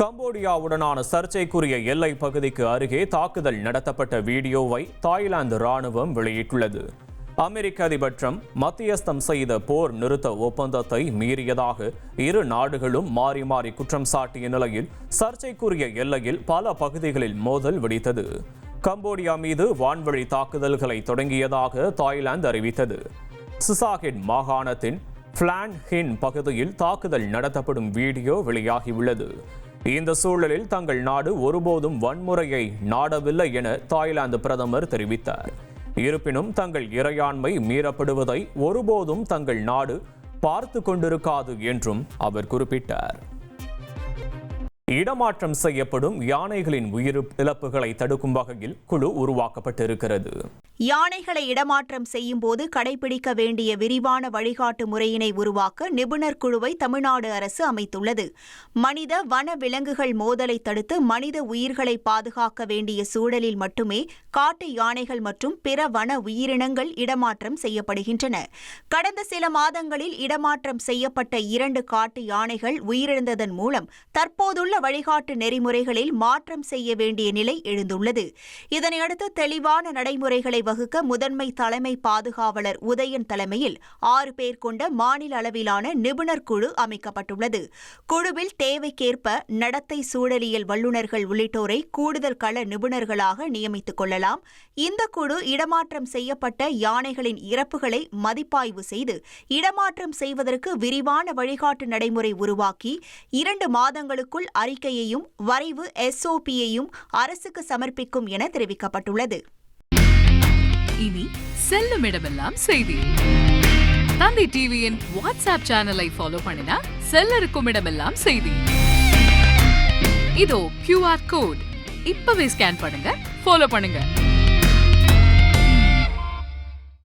கம்போடியாவுடனான சர்ச்சைக்குரிய எல்லை பகுதிக்கு அருகே தாக்குதல் நடத்தப்பட்ட வீடியோவை தாய்லாந்து ராணுவம் வெளியிட்டுள்ளது. அமெரிக்க அதிபர் ட்ரம்ப் மத்தியஸ்தம் செய்த போர் நிறுத்த ஒப்பந்தத்தை மீறியதாக இரு நாடுகளும் மாறி மாறி குற்றம் சாட்டிய நிலையில் சர்ச்சைக்குரிய எல்லையில் பல பகுதிகளில் மோதல் வெடித்தது. கம்போடியா மீது வான்வழி தாக்குதல்களை தொடங்கியதாக தாய்லாந்து அறிவித்தது. சிசாகெட் மாகாணத்தின் பிளான் ஹின் பகுதியில் தாக்குதல் நடத்தப்படும் வீடியோ வெளியாகியுள்ளது. இந்த சூழலில் தங்கள் நாடு ஒருபோதும் வன்முறையை நாடவில்லை என தாய்லாந்து பிரதமர் தெரிவித்தார். இருப்பினும் தங்கள் இறையாண்மை மீறப்படுவதை ஒருபோதும் தங்கள் நாடு பார்த்து கொண்டிருக்காது என்றும் அவர் குறிப்பிட்டார். இடமாற்றம் செய்யப்படும் யானைகளின் உயிரிழப்புகளை தடுக்கும் வகையில் குழு உருவாக்கப்பட்டிருக்கிறது. யானைகளை இடமாற்றம் செய்யும் போது கடைபிடிக்க வேண்டிய விரிவான வழிகாட்டு முறையினை உருவாக்க நிபுணர் குழுவை தமிழ்நாடு அரசு அமைத்துள்ளது. மனித வன விலங்குகள் மோதலை தடுத்து மனித உயிர்களை பாதுகாக்க வேண்டிய சூழலில் மட்டுமே காட்டு யானைகள் மற்றும் பிற வன உயிரினங்கள் இடமாற்றம் செய்யப்படுகின்றன. கடந்த சில மாதங்களில் இடமாற்றம் செய்யப்பட்ட 2 காட்டு யானைகள் உயிரிழந்ததன் மூலம் தற்போதுள்ள வழிகாட்டு நெறிமுறைகளில் மாற்றம் செய்ய வேண்டிய நிலை எழுந்துள்ளது. இதனையடுத்து தெளிவான நடைமுறைகளை வகுக்க முதன்மை தலைமை பாதுகாவலர் உதயன் தலைமையில் 6 பேர் கொண்ட மாநில அளவிலான நிபுணர் குழு அமைக்கப்பட்டுள்ளது. குழுவில் தேவைக்கேற்ப நடத்தை சூழலியல் வல்லுநர்கள் உள்ளிட்டோரை கூடுதல் கள நிபுணர்களாக நியமித்துக் கொள்ளலாம். இந்த குழு இடமாற்றம் செய்யப்பட்ட யானைகளின் இறப்புகளை மதிப்பாய்வு செய்து இடமாற்றம் செய்வதற்கு விரிவான வழிகாட்டு நடைமுறை உருவாக்கி 2 மாதங்களுக்குள் அறிக்கையையும் வரைவு SOP-யையும் அரசுக்கு சமர்ப்பிக்கும் என தெரிவிக்கப்பட்டுள்ளது. இனி செல்லும் இடமெல்லாம் செய்தி. தந்தி டிவியின் வாட்ஸ்அப் சேனலை ஃபாலோ பண்ணினா செல்ல இருக்கும் இடமெல்லாம் செய்தி. இதோ QR கோட் இப்பவே ஸ்கேன் பண்ணுங்க, ஃபாலோ பண்ணுங்க.